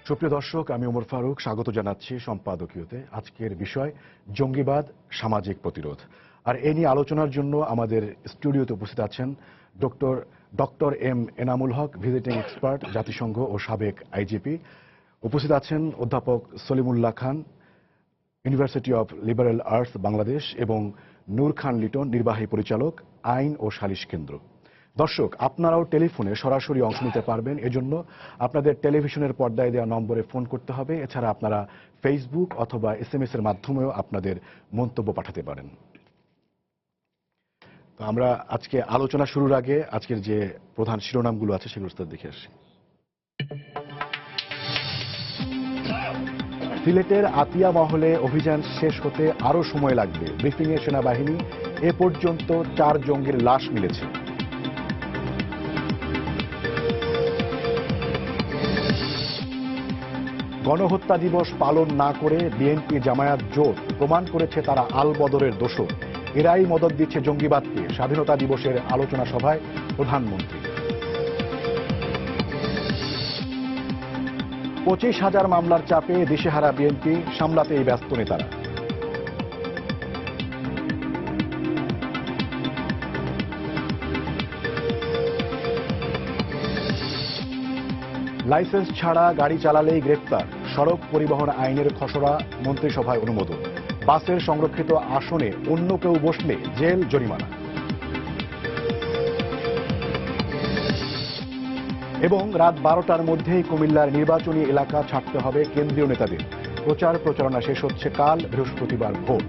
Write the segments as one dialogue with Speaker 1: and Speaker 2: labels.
Speaker 1: সুপ্রিয় দর্শক, আমি ওমর ফারুক স্বাগত জানাচ্ছি সম্পাদকীয়তে। আজকের বিষয় জঙ্গিবাদ, সামাজিক প্রতিরোধ। আর এ নিয়ে আলোচনার জন্য আমাদের স্টুডিওতে উপস্থিত আছেন doctor M Enamul Haque, visiting expert, জাতিসংঘ ও সাবেক আইজিপি। উপস্থিত আছেন অধ্যাপক Salimullah Khan, university of liberal arts Bangladesh, এবং নূর খান লিটন, নির্বাহী পরিচালক, আইন ও সালিশ কেন্দ্র। দর্শক, আপনারাও টেলিফোনে সরাসরি অংশ নিতে পারবেন। এজন্য আপনাদের টেলিভিশনের পর্দায় দেওয়া নম্বরে ফোন করতে হবে। এছাড়া আপনারা ফেসবুক অথবা SMS এর মাধ্যমেও আপনাদের মন্তব্য পাঠাতে পারেন। তো আমরা আজকে আলোচনা শুরুর আগে আজকের যে প্রধান শিরোনামগুলো আছে সেগুলো দেখে আসি। সিলেটের আতিয়া মহলে অভিযান শেষ হতে আরও সময় লাগবে, ব্রিফিংয়ে সেনাবাহিনী। এ পর্যন্ত 4 জঙ্গির লাশ মিলেছে। গণহত্যা দিবস পালন না করে বিএনপি জামায়াত জোট প্রমাণ করেছে তারা আল বদরের দোষর। এরাই মদদ দিচ্ছে জঙ্গিবাদকে, স্বাধীনতা দিবসের আলোচনা সভায় প্রধানমন্ত্রী। 25,000 মামলার চাপে দিশেহারা বিএনপি, সামলাতেই ব্যস্ত নেতারা। লাইসেন্স ছাড়া গাড়ি চালালেই গ্রেপ্তার, সড়ক পরিবহন আইনের খসড়া মন্ত্রিসভায় অনুমোদন। বাসের সংরক্ষিত আসনে অন্য কেউ বসলে জেল, জরিমানা। এবং রাত 12টার মধ্যেই কুমিল্লার নির্বাচনী এলাকা ছাড়তে হবে কেন্দ্রীয় নেতাদের। প্রচার প্রচারণা শেষ হচ্ছে কাল, বৃহস্পতিবার ভোট।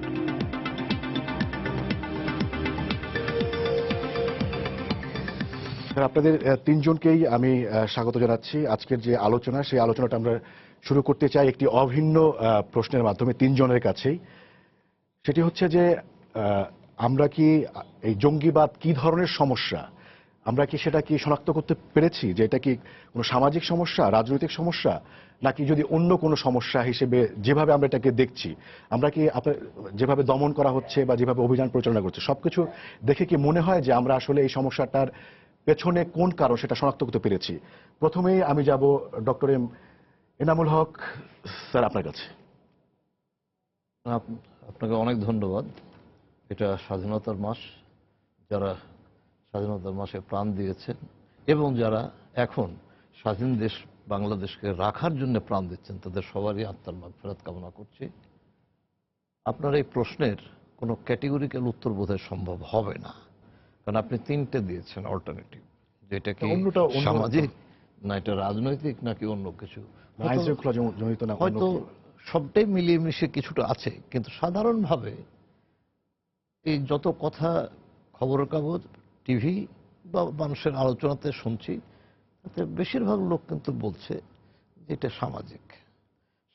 Speaker 1: আপনাদের তিনজনকেই আমি স্বাগত জানাচ্ছি। আজকের যে আলোচনা, সেই আলোচনাটা আমরা শুরু করতে চাই একটি অভিন্ন প্রশ্নের মাধ্যমে তিনজনের কাছেই। সেটি হচ্ছে যে আমরা কি এই জঙ্গিবাদ কি ধরনের সমস্যা, আমরা কি সেটা কি শনাক্ত করতে পেরেছি যে এটা কি কোনো সামাজিক সমস্যা, রাজনৈতিক সমস্যা, নাকি যদি অন্য কোনো সমস্যা হিসেবে যেভাবে আমরা এটাকে দেখছি, আমরা কি যেভাবে দমন করা হচ্ছে বা যেভাবে অভিযান পরিচালনা করছে সবকিছু দেখে কি মনে হয় যে আমরা আসলে এই সমস্যাটার পেছনে কোন কারণ সেটা শনাক্ত করতে পেরেছি? প্রথমেই আমি যাব ডক্টর এম এনামুল হক স্যার, আপনার কাছে।
Speaker 2: আপনাকে অনেক ধন্যবাদ। এটা স্বাধীনতার মাস, যারা স্বাধীনতার মাসে প্রাণ দিয়েছেন এবং যারা এখন স্বাধীন দেশ বাংলাদেশকে রাখার জন্য প্রাণ দিচ্ছেন, তাদের সবারই আত্মার মাগফিরাত কামনা করছি। আপনার এই প্রশ্নের কোনো ক্যাটেগরিক্যাল উত্তর বোধহয় সম্ভব হবে না, কারণ আপনি তিনটে দিয়েছেন অল্টারনেটিভ, যেটা কি সামাজিক, না এটা রাজনৈতিক, নাকি অন্য কিছু। হয়তো সবটাই মিলিয়ে মিশে কিছুটা আছে, কিন্তু সাধারণভাবে এই যত কথা খবরের কাগজ, টিভি বা মানুষের আলোচনাতে শুনছি, তাতে বেশিরভাগ লোক কিন্তু বলছে যে এটা সামাজিক।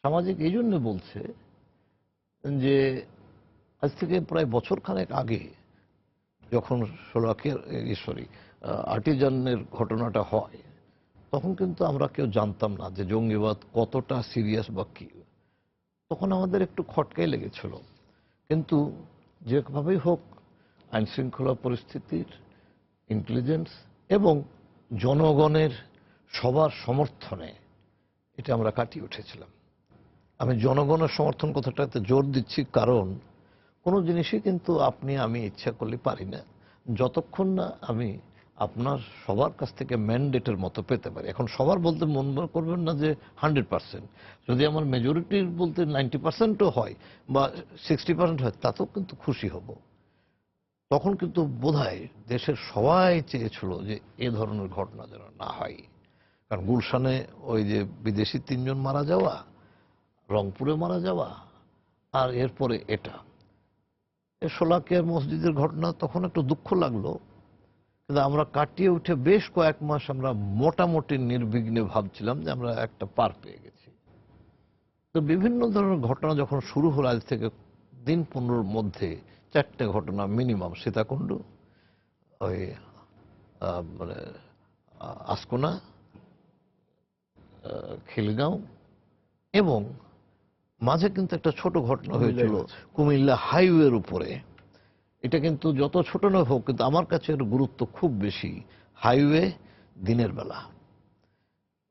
Speaker 2: সামাজিক এই জন্য বলছে যে আজ থেকে প্রায় বছরখানেক আগে যখন আর্টিজানের ঘটনাটা হয়, তখন কিন্তু আমরা কেউ জানতাম না যে জঙ্গিবাদ কতটা সিরিয়াস বা কি। তখন আমাদের একটু খটকাই লেগেছিল, কিন্তু যেভাবেই হোক আইন শৃঙ্খলা পরিস্থিতির, ইন্টেলিজেন্স এবং জনগণের সবার সমর্থনে এটা আমরা কাটিয়ে উঠেছিলাম। আমি জনগণের সমর্থন কথাটাতে জোর দিচ্ছি, কারণ কোনো জিনিসই কিন্তু আপনি আমি ইচ্ছা করলে পারি না যতক্ষণ না আমি আপনার সবার কাছ থেকে ম্যান্ডেটের মতো পেতে পারি। এখন সবার বলতে মন করবেন না যে 100%, যদি আমার মেজরিটির বলতে 90%ও হয় বা 60% হয়, তাতেও কিন্তু খুশি হব। তখন কিন্তু বোধহয় দেশের সবাই চেয়েছিল যে এ ধরনের ঘটনা যেন না হয়। কারণ গুলশানে ওই যে বিদেশি 3 জন মারা যাওয়া, রংপুরে মারা যাওয়া, আর এরপরে এটা শোলাকিয়ার মসজিদের ঘটনা, তখন একটু দুঃখ লাগলো, কিন্তু আমরা কাটিয়ে উঠে বেশ কয়েক মাস আমরা মোটামুটি নির্বিঘ্নে ভাবছিলাম যে আমরা একটা পার পেয়ে গেছি। তো বিভিন্ন ধরনের ঘটনা যখন শুরু হলো, আজ থেকে দিন 15-র মধ্যে 4টে ঘটনা মিনিমাম, সীতাকুণ্ড, ওই মানে আসকোনা, খিলগাঁও, এবং মাঝে কিন্তু একটা ছোট ঘটনা হয়েছিল কুমিল্লা হাইওয়ের উপরে। এটা কিন্তু যত ছোট না হোক, কিন্তু আমার কাছে এর গুরুত্ব খুব বেশি। হাইওয়ে, দিনের বেলা,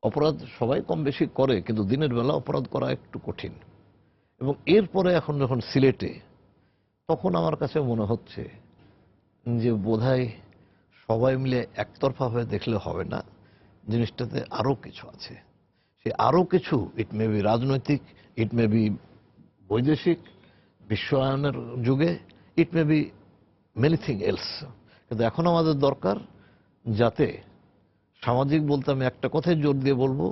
Speaker 2: অপরাধ সবাই কম বেশি করে, কিন্তু দিনের বেলা অপরাধ করা একটু কঠিন। এবং এরপরে এখন যখন সিলেটে, তখন আমার কাছে মনে হচ্ছে যে বোধহয় সবাই মিলে একতরফা হয়ে দেখলে হবে না, জিনিসটাতে আরো কিছু আছে। সে আরো কিছু, ইট মে বি রাজনৈতিক, ইট মে বি বৈদেশিক, বিশ্বায়নের যুগে, it may be many thing else. কিন্তু এখন আমাদের দরকার যাতে সামাজিক বলতে আমি একটা কথাই জোর দিয়ে বলবো,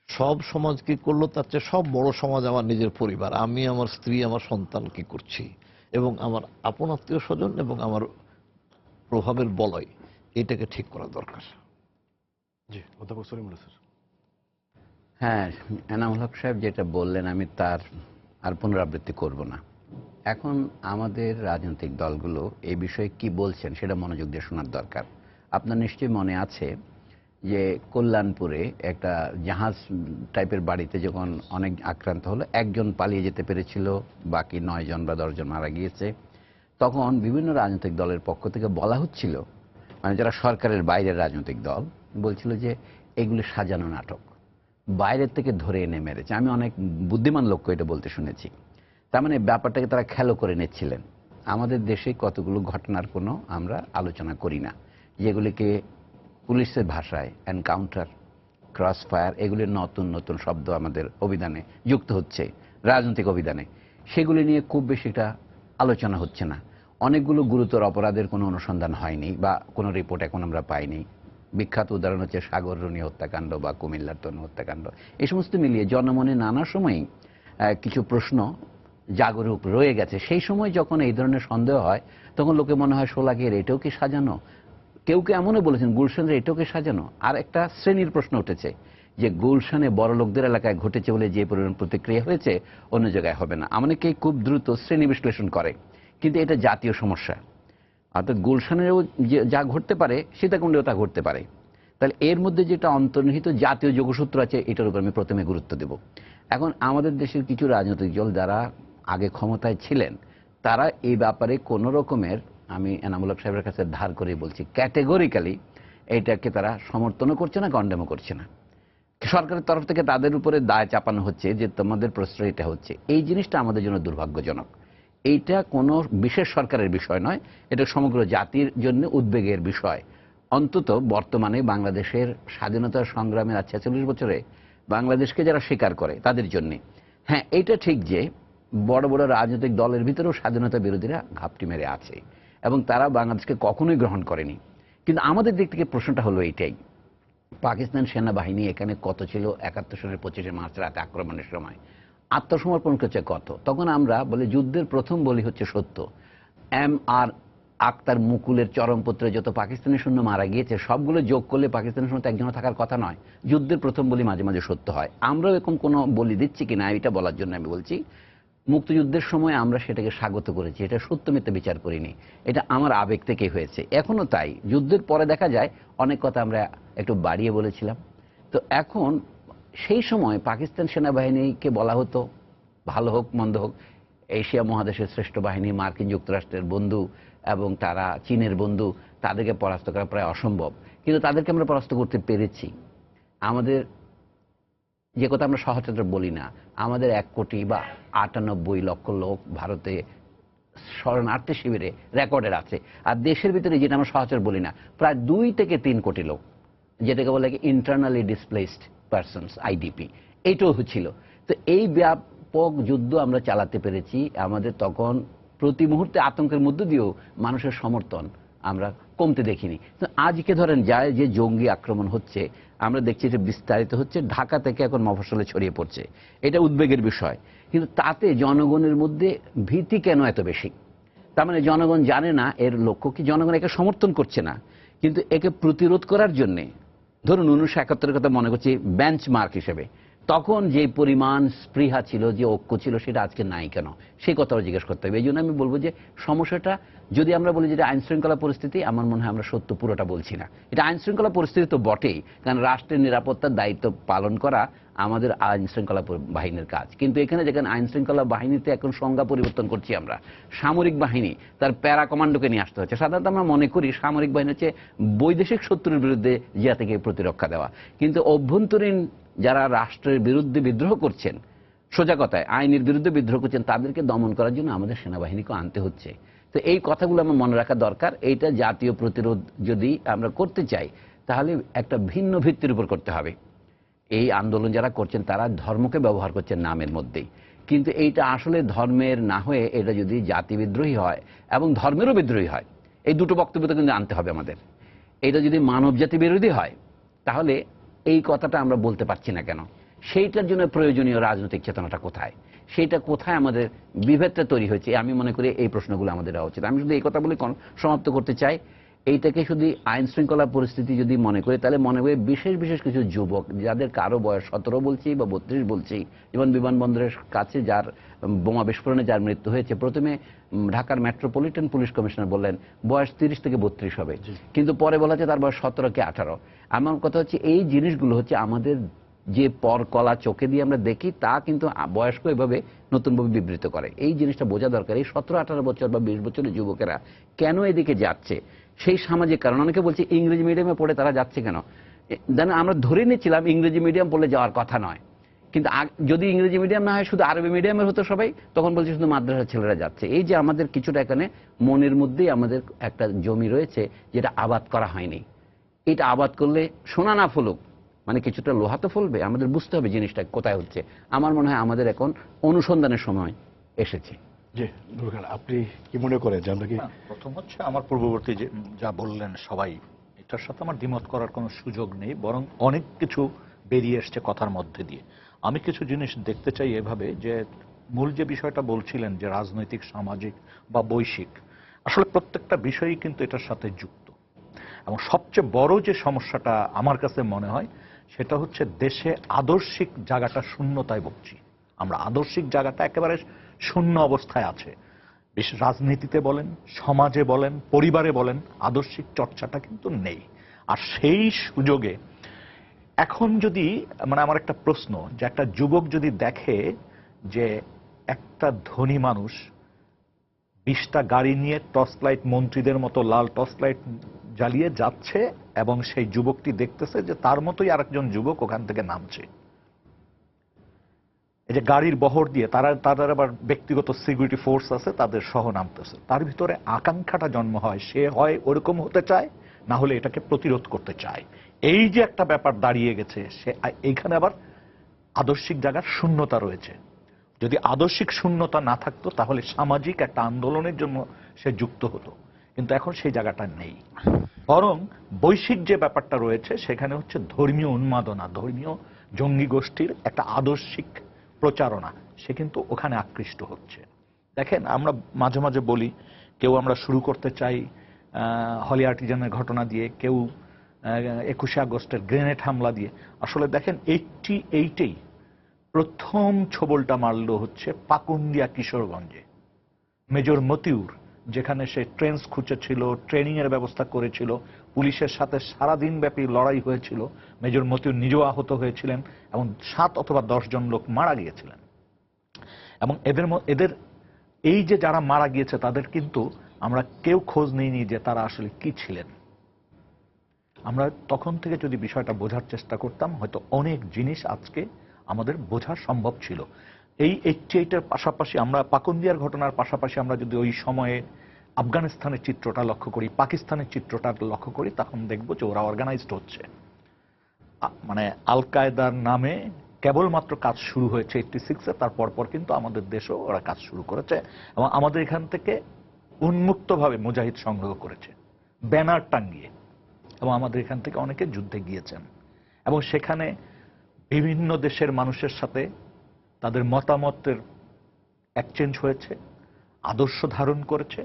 Speaker 2: সব সমাজ কি করলো তার চেয়ে সব বড় সমাজ আমার নিজের পরিবার, আমি, আমার স্ত্রী, আমার সন্তান কি করছি, এবং আমার আপন আত্মীয় স্বজন এবং আমার প্রভাবের বলয়, এটাকে ঠিক করা দরকার।
Speaker 1: জি, অধ্যাপক সলিমুল্লাহ স্যার।
Speaker 3: হ্যাঁ, এনামুল হক সাহেব যেটা বললেন আমি তার আর পুনরাবৃত্তি করব না। এখন আমাদের রাজনৈতিক দলগুলো এই বিষয়ে কি বলছেন সেটা মনোযোগ দিয়ে শোনার দরকার। আপনার নিশ্চয়ই মনে আছে যে কল্যাণপুরে একটা জাহাজ টাইপের বাড়িতে যখন অনেক আক্রান্ত হলো, একজন পালিয়ে যেতে পেরেছিল, বাকি 9 জন বা 10 জন মারা গিয়েছে। তখন বিভিন্ন রাজনৈতিক দলের পক্ষ থেকে বলা হচ্ছিল, মানে যারা সরকারের বাইরের রাজনৈতিক দল, বলছিল যে এগুলি সাজানো নাটক, বাইরের থেকে ধরে এনে মেরেছে। আমি অনেক বুদ্ধিমান লোককে এটা বলতে শুনেছি। তার মানে ব্যাপারটাকে তারা খেলো করে নিচ্ছিলেন। আমাদের দেশে কতগুলো ঘটনার কোনো আমরা আলোচনা করি না, যেগুলিকে পুলিশের ভাষায় এনকাউন্টার, ক্রস ফায়ার, এগুলির নতুন নতুন শব্দ আমাদের অভিধানে যুক্ত হচ্ছে, রাজনৈতিক অভিধানে। সেগুলি নিয়ে খুব বেশি একটা আলোচনা হচ্ছে না। অনেকগুলো গুরুতর অপরাধের কোনো অনুসন্ধান হয়নি বা কোনো রিপোর্ট এখন আমরা পাইনি। বিখ্যাত উদাহরণ হচ্ছে সাগররুনি হত্যাকাণ্ড বা কুমিল্লার তনু হত্যাকাণ্ড। এই সমস্ত মিলিয়ে জনমনে নানা সময়ই কিছু প্রশ্ন জাগরুক রয়ে গেছে। সেই সময় যখন এই ধরনের সন্দেহ হয়, তখন লোকে মনে হয় শোলাকির এটাও কি সাজানো। কেউ কেউ এমনও বলেছেন গুলশানের এটাও কি সাজানো। আর একটা শ্রেণীর প্রশ্ন উঠেছে যে গুলশানে বড় লোকদের এলাকায় ঘটেছে বলে যে পরিমাণ প্রতিক্রিয়া হয়েছে অন্য জায়গায় হবে না। অনেকেই খুব দ্রুত শ্রেণী বিশ্লেষণ করে, কিন্তু এটা জাতীয় সমস্যা। অর্থাৎ গুলশানেও যা ঘটতে পারে সীতাকুণ্ডেও তা ঘটতে পারে। তাহলে এর মধ্যে যেটা অন্তর্নিহিত জাতীয় যোগসূত্র আছে, এটার উপর আমি প্রথমে গুরুত্ব দেব। এখন আমাদের দেশের কিছু রাজনৈতিক দল যারা আগে ক্ষমতায় ছিলেন, তারা এই ব্যাপারে কোনো রকমের, আমি এনামুল হক সাহেবের কাছে ধার করে বলছি, ক্যাটেগরিক্যালি এইটাকে তারা সমর্থনও করছে না, কন্ডেমও করছে না। সরকারের তরফ থেকে তাদের উপরে দায় চাপানো হচ্ছে যে তোমাদের প্রশ্রয় এটা হচ্ছে। এই জিনিসটা আমাদের জন্য দুর্ভাগ্যজনক। এইটা কোনো বিশেষ সরকারের বিষয় নয়, এটা সমগ্র জাতির জন্য উদ্বেগের বিষয়। অন্তত বর্তমানে বাংলাদেশের স্বাধীনতা সংগ্রামের 46 বছরে বাংলাদেশকে যারা স্বীকার করে তাদের জন্য। হ্যাঁ, এটা ঠিক যে বড় বড় রাজনৈতিক দলের ভিতরেও স্বাধীনতা বিরোধীরা ঘাপটি মেরে আছে এবং তারা বাংলাদেশকে কখনোই গ্রহণ করেনি। কিন্তু আমাদের দিক থেকে প্রশ্নটা হলো এইটাই, পাকিস্তান সেনাবাহিনী এখানে কত ছিল 71 সালের 25শে মার্চ রাতে আক্রমণের সময়? আত্মসমর্পণ করছে কত? তখন আমরা বলি যুদ্ধের প্রথম বলি হচ্ছে সত্য। আর আক্তার মুকুলের চরমপত্রে যত পাকিস্তানি সৈন্য মারা গিয়েছে সবগুলো যোগ করলে পাকিস্তানের সৈন্য একজনও থাকার কথা নয়। যুদ্ধের প্রথম বলি মাঝে মাঝে সত্য হয়। আমরাও এরকম কোনো বলি দিচ্ছি কিনা এটা বলার জন্য আমি বলছি, মুক্তিযুদ্ধের সময় আমরা সেটাকে স্বাগত করেছি, এটা সত্য মিথ্যা বিচার করিনি, এটা আমার আবেগ থেকে হয়েছে। এখনো তাই। যুদ্ধের পরে দেখা যায় অনেক কথা আমরা একটু বাড়িয়ে বলেছিলাম। তো এখন সেই সময় পাকিস্তান সেনাবাহিনীকে বলা হতো, ভালো হোক মন্দ হোক, এশিয়া মহাদেশের শ্রেষ্ঠ বাহিনী, মার্কিন যুক্তরাষ্ট্রের বন্ধু এবং তারা চীনের বন্ধু, তাদেরকে পরাস্ত করা প্রায় অসম্ভব। কিন্তু তাদেরকে আমরা পরাস্ত করতে পেরেছি। আমাদের যে কথা আমরা সহচরাচর বলি না, আমাদের 1 কোটি বা 98 লক্ষ লোক ভারতে শরণার্থী শিবিরে রেকর্ডের আছে। আর দেশের ভিতরে যেটা আমরা সহচর বলি না, প্রায় 2 থেকে 3 কোটি লোক, যেটাকে বলে ইন্টারনালি ডিসপ্লেসড পারসনস, আইডিপি, এইটাও হচ্ছিল। তো এই ব্যাপক যুদ্ধ আমরা চালাতে পেরেছি। আমাদের তখন প্রতি মুহূর্তে আতঙ্কের মধ্য দিয়েও মানুষের সমর্থন আমরা কমতে দেখিনি। তো আজকে ধরেন যায় যে জঙ্গি আক্রমণ হচ্ছে, আমরা দেখছি যে বিস্তারিত হচ্ছে, ঢাকা থেকে এখন মফস্বলে ছড়িয়ে পড়ছে, এটা উদ্বেগের বিষয়। কিন্তু তাতে জনগণের মধ্যে ভীতি কেন এত বেশি? তার মানে জনগণ জানে না এর লক্ষ্য কি, জনগণ একে সমর্থন করছে না, কিন্তু একে প্রতিরোধ করার জন্যে, ধরুন 1971-এর কথা মনে করছি বেঞ্চমার্ক হিসেবে, তখন যে পরিমাণ স্পৃহা ছিল, যে ঐক্য ছিল, সেটা আজকে নাই কেন, সেই কথাও জিজ্ঞেস করতে হবে। এই জন্য আমি বলবো যে সমস্যাটা, যদি আমরা বলি যে আইন শৃঙ্খলা পরিস্থিতি, আমার মনে হয় আমরা সত্য পুরোটা বলছি না। এটা আইন শৃঙ্খলা পরিস্থিতি তো বটেই, কারণ রাষ্ট্রের নিরাপত্তার দায়িত্ব পালন করা আমাদের আইন শৃঙ্খলা বাহিনীর কাজ। কিন্তু এখানে যেখানে আইন শৃঙ্খলা বাহিনীতে এখন সংজ্ঞা পরিবর্তন করছি আমরা, সামরিক বাহিনী তার প্যারা কমান্ডোকে নিয়ে আসতে হচ্ছে। সাধারণত আমরা মনে করি সামরিক বাহিনী হচ্ছে বৈদেশিক শত্রুর বিরুদ্ধে জিয়া থেকে প্রতিরক্ষা দেওয়া, কিন্তু অভ্যন্তরীণ যারা রাষ্ট্রের বিরুদ্ধে বিদ্রোহ করছেন, সোজা কথায় আইনের বিরুদ্ধে বিদ্রোহ করছেন, তাদেরকে দমন করার জন্য আমাদের সেনাবাহিনীকে আনতে হচ্ছে। তো এই কথাগুলো আমার মনে রাখা দরকার। এইটা জাতীয় প্রতিরোধ যদি আমরা করতে চাই, তাহলে একটা ভিন্ন ভিত্তির উপর করতে হবে। এই আন্দোলন যারা করছেন তারা ধর্মকে ব্যবহার করছেন নামের মধ্যেই, কিন্তু এইটা আসলে ধর্মের না হয়ে এটা যদি জাতি বিদ্রোহী হয় এবং ধর্মেরও বিদ্রোহী হয়, এই দুটো বক্তব্য তো কিন্তু আনতে হবে আমাদের। এটা যদি মানব জাতি বিরোধী হয়, তাহলে এই কথাটা আমরা বলতে পারছি না কেন? সেইটার জন্য প্রয়োজনীয় রাজনৈতিক চেতনাটা কোথায়, সেইটা কোথায় আমাদের বিভেদটা তৈরি হয়েছে? আমি মনে করি এই প্রশ্নগুলো আমাদের দেওয়া উচিত। আমি শুধু এই কথা বলে সমাপ্ত করতে চাই, এইটাকে শুধু আইন শৃঙ্খলা পরিস্থিতি যদি মনে করি, তাহলে মনে করি বিশেষ বিশেষ কিছু যুবক, যাদের কারো বয়স 17 বলছি বা 32 বলছি, যেমন বিমানবন্দরের কাছে যার বোমা বিস্ফোরণে যার মৃত্যু হয়েছে, প্রথমে ঢাকার মেট্রোপলিটন পুলিশ কমিশনার বললেন বয়স 30 থেকে 32 হবে, কিন্তু পরে বলা হচ্ছে তার বয়স 17 কি 18। আমার কথা হচ্ছে এই জিনিসগুলো হচ্ছে আমাদের যে পর কলা চোখে দিয়ে আমরা দেখি, তা কিন্তু বয়স্ক এভাবে নতুনভাবে বিবৃত করে। এই জিনিসটা বোঝা দরকার। এই 17-18 বছর বা 20 বছরের যুবকেরা কেন এদিকে যাচ্ছে, সেই সামাজিক কারণ। অনেকে বলছে ইংরেজি মিডিয়ামে পড়ে তারা যাচ্ছে কেন। দেন আমরা ধরে নিচ্ছিলাম ইংরেজি মিডিয়াম পড়লে যাওয়ার কথা নয়, কিন্তু যদি ইংরেজি মিডিয়াম না হয় শুধু আরবি মিডিয়ামের হতো সবাই, তখন বলছে শুধু মাদ্রাসার ছেলেরা যাচ্ছে। এই যে আমাদের কিছুটা এখানে মনের মধ্যেই আমাদের একটা জমি রয়েছে যেটা আবাদ করা হয়নি। এটা আবাদ করলে সোনা না ফলুক, মানে কিছুটা লোহা তো ফলবে। আমাদের বুঝতে হবে জিনিসটা কোথায় হচ্ছে। আমার মনে হয় আমাদের এখন অনুসন্ধানের সময় এসেছে।
Speaker 1: জি নুরুল খান, আপনি কি মনে করেন যে আমরা কি?
Speaker 4: প্রথম হচ্ছে আমার পূর্ববর্তী যে যা বললেন সবাই, এটার সাথে আমার দ্বিমত করার কোনো সুযোগ নেই, বরং অনেক কিছু বেরিয়ে এসছে কথার মধ্যে দিয়ে। আমি কিছু জিনিস দেখতে চাই এভাবে, যে মূল যে বিষয়টা বলছিলেন যে রাজনৈতিক, সামাজিক বা বৈশ্বিক, আসলে প্রত্যেকটা বিষয়ই কিন্তু এটার সাথে যুক্ত। এবং সবচেয়ে বড় যে সমস্যাটা আমার কাছে মনে হয়, সেটা হচ্ছে দেশে আদর্শিক জায়গাটা শূন্যতায় ভুগছি আমরা। আদর্শিক জায়গাটা একেবারে শূন্য অবস্থায় আছে। বেশ রাজনীতিতে বলেন, সমাজে বলেন, পরিবারে বলেন, আদর্শিক চর্চাটা কিন্তু নেই। আর সেই সুযোগে এখন যদি, মানে আমার একটা প্রশ্ন, যে একটা যুবক যদি দেখে যে একটা ধনী মানুষ 20টা গাড়ি নিয়ে টর্চ লাইট, মন্ত্রীদের মতো লাল টর্চ লাইট জ্বালিয়ে যাচ্ছে, এবং সেই যুবকটি দেখতেছে যে তার মতোই আরেকজন যুবক ওখান থেকে নামছে, এই যে গাড়ির বহর দিয়ে তাদের আবার ব্যক্তিগত সিকিউরিটি ফোর্স আছে, তাদের সহ নামতেছে, তার ভিতরে আকাঙ্ক্ষাটা জন্ম হয়, সে হয় ওরকম হতে চায়, না হলে এটাকে প্রতিরোধ করতে চায়। এই যে একটা ব্যাপার দাঁড়িয়ে গেছে, সে এইখানে আবার আদর্শিক জায়গার শূন্যতা রয়েছে। যদি আদর্শিক শূন্যতা না থাকতো, তাহলে সামাজিক একটা আন্দোলনের জন্য সে যুক্ত হতো, কিন্তু এখন সেই জায়গাটা নেই। বরং বৈশ্বিক যে ব্যাপারটা রয়েছে, সেখানে হচ্ছে ধর্মীয় উন্মাদনা, ধর্মীয় জঙ্গি গোষ্ঠীর একটা আদর্শিক প্রচারণা, সে কিন্তু ওখানে আকৃষ্ট হচ্ছে। দেখেন, আমরা মাঝে মাঝে বলি, কেউ আমরা শুরু করতে চাই হলি আর্টিজানের ঘটনা দিয়ে, কেউ 21শে আগস্টের গ্রেনেড হামলা দিয়ে। আসলে দেখেন, 88-এই প্রথম ছোবলটা মারল হচ্ছে পাকুন্দিয়া, কিশোরগঞ্জে। মেজর মতিউর, যেখানে সে ট্রেন্স খুঁজেছিল, ট্রেনিং এর ব্যবস্থা করেছিল, পুলিশের সাথে সারাদিন ব্যাপী লড়াই হয়েছিল, মেজর মতিউর নিজেও আহত হয়েছিলেন, এবং 7 অথবা 10 জন লোক মারা গিয়েছিলেন। এবং এদের এই যে যারা মারা গিয়েছে, তাদের কিন্তু আমরা কেউ খোঁজ নিইনি যে তারা আসলে কি ছিলেন। আমরা তখন থেকে যদি বিষয়টা বোঝার চেষ্টা করতাম, হয়তো অনেক জিনিস আজকে আমাদের বোঝা সম্ভব ছিল। এই 88-এর পাশাপাশি, আমরা পাকুন্দিয়ার ঘটনার পাশাপাশি আমরা যদি ওই সময়ে আফগানিস্তানের চিত্রটা লক্ষ্য করি, পাকিস্তানের চিত্রটা লক্ষ্য করি, তখন দেখব যে ওরা অর্গানাইজড হচ্ছে। মানে আল কায়দার নামে কেবলমাত্র কাজ শুরু হয়েছে 86-এ, তারপর পর কিন্তু আমাদের দেশেও ওরা কাজ শুরু করেছে, এবং আমাদের এখান থেকে উন্মুক্তভাবে মুজাহিদ সংগ্রহ করেছে, ব্যানার টাঙ্গিয়ে, এবং আমাদের এখান থেকে অনেকে যুদ্ধে গিয়েছেন, এবং সেখানে বিভিন্ন দেশের মানুষের সাথে তাদের মতামতের এক্সচেঞ্জ হয়েছে, আদর্শ ধারণ করেছে,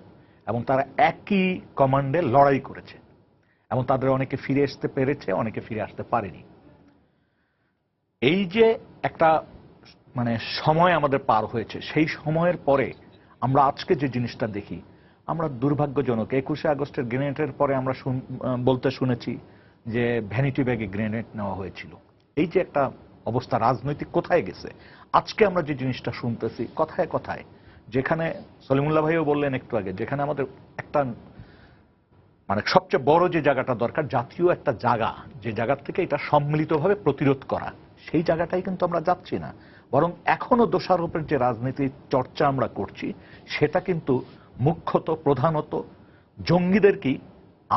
Speaker 4: এবং তারা একই কমান্ডে লড়াই করেছে, এবং তাদের অনেকে ফিরে আসতে পেরেছে, অনেকে ফিরে আসতে পারেনি। এই যে একটা মানে সময় আমাদের পার হয়েছে, সেই সময়ের পরে আমরা আজকে যে জিনিসটা দেখি, আমরা দুর্ভাগ্যজনক 21শে আগস্টের গ্রেনেডের পরে আমরা বলতে শুনেছি যে ভ্যানিটি ব্যাগে গ্রেনেড নেওয়া হয়েছিল। এই যে একটা অবস্থা, রাজনৈতিক কোথায় গেছে? আজকে আমরা যে জিনিসটা শুনতেছি কথায় কথায়, যেখানে সলিমুল্লাহ ভাইও বললেন একটু আগে, যেখানে আমাদের একটা মানে সবচেয়ে বড় যে জায়গাটা দরকার, জাতীয় একটা জায়গা, যে জায়গা থেকে এটা সম্মিলিতভাবে প্রতিরোধ করা, সেই জায়গাটাই কিন্তু আমরা যাচ্ছি না। বরং এখনো দোষারোপের যে রাজনীতির চর্চা আমরা করছি, সেটা কিন্তু মুখ্যত প্রধানত জঙ্গিদেরকেই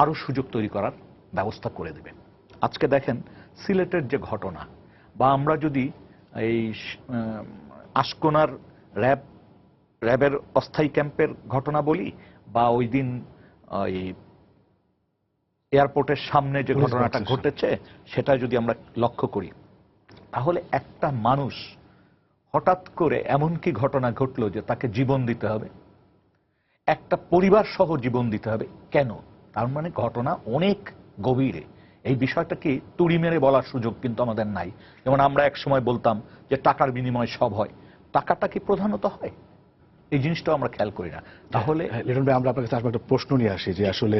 Speaker 4: আরো সুযোগ তৈরি করার ব্যবস্থা করে দেবে। আজকে দেখেন সিলেটের যে ঘটনা, বা আমরা যদি এই আশকোনার র্যাবের অস্থায়ী ক্যাম্পের ঘটনা বলি, বা ওই দিন ওই এয়ারপোর্টের সামনে যে ঘটনাটা ঘটেছে সেটা যদি আমরা লক্ষ্য করি, তাহলে একটা মানুষ হঠাৎ করে এমন কি ঘটনা ঘটলো যে তাকে জীবন দিতে হবে, একটা পরিবার সহ জীবন দিতে হবে কেন? তার মানে ঘটনা অনেক গভীরে। এই বিষয়টা কি তুড়ি মেরে বলার সুযোগ কিন্তু আমাদের নাই। যেমন আমরা এক সময় বলতাম যে টাকার বিনিময়ে সব হয়, টাকাটা কি প্রধানত হয়? এই জিনিসটাও আমরা খেয়াল করি না। তাহলে
Speaker 1: লিটন ভাই, আমরা আপনার কাছে আসলে একটা প্রশ্ন নিয়ে আসি যে আসলে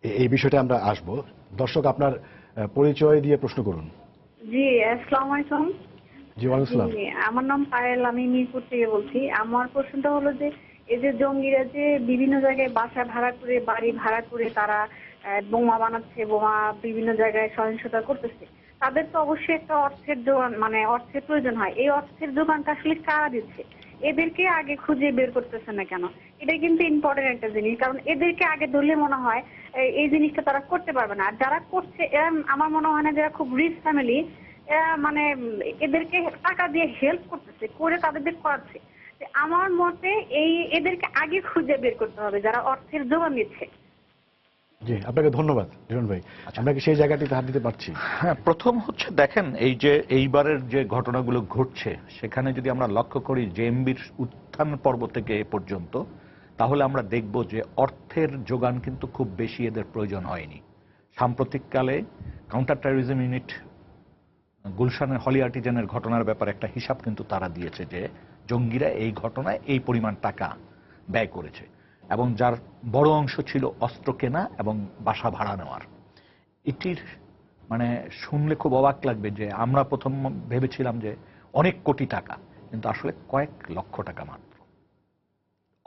Speaker 1: এই বিষয়টা আমরা আসব। দর্শক আপনার পরিচয় দিয়ে প্রশ্ন করুন।
Speaker 5: জি, আসসালামু আলাইকুম।
Speaker 1: জি, ওয়ালাইকুম আসসালাম।
Speaker 5: জি, আমার নাম পায়েল, আমি মিরপুর থেকে বলছি। আমার প্রশ্নটা হলো যে এই যে জঙ্গিরা যে বিভিন্ন জায়গায় বাসা ভাড়া করে, বাড়ি ভাড়া করে তারা বোমা বানাচ্ছে, বোমা বিভিন্ন জায়গায় সহিংসতা করতেছে, তাদের তো অবশ্যই একটা অর্থের যোগান, মানে অর্থের প্রয়োজন হয়। এই অর্থের যোগানটা আসলে কারা দিচ্ছে? এদেরকে আগে খুঁজে বের করতেছে না কেন? এটা কিন্তু ইম্পর্টেন্ট একটা জিনিস, কারণ এদেরকে আগে ধরলে মনে হয় এই জিনিসটা তারা করতে পারবে না। আর যারা করছে এরা আমার মনে হয় না যারা খুব রিচ ফ্যামিলি, মানে এদেরকে টাকা দিয়ে হেল্প করতেছে, করে তাদের করাচ্ছে। আমার মতে এদেরকে আগে খুঁজে বের করতে হবে যারা অর্থের যোগান দিচ্ছে।
Speaker 1: জি, আপনাকে ধন্যবাদ লিটন ভাই। আমরা কি সেই জায়গাটিতে হাত দিতে পারছি?
Speaker 4: হ্যাঁ, প্রথম হচ্ছে দেখেন এই যে এইবারের যে ঘটনাগুলো ঘটছে, সেখানে যদি আমরা লক্ষ্য করি জেএমবির উত্থান পর্ব থেকে এ পর্যন্ত, তাহলে আমরা দেখব যে অর্থের যোগান কিন্তু খুব বেশি এদের প্রয়োজন হয়নি। সাম্প্রতিককালে কাউন্টার টেররিজম ইউনিট গুলশানের হলি আর্টিজানের ঘটনার ব্যাপারে একটা হিসাব কিন্তু তারা দিয়েছে যে জঙ্গিরা এই ঘটনায় এই পরিমাণ টাকা ব্যয় করেছে, এবং যার বড় অংশ ছিল অস্ত্র কেনা এবং বাসা ভাড়া নেওয়ার। এটির মানে শুনলে খুব অবাক লাগবে যে আমরা প্রথম ভেবেছিলাম যে অনেক কোটি টাকা, কিন্তু আসলে কয়েক লক্ষ টাকা মাত্র,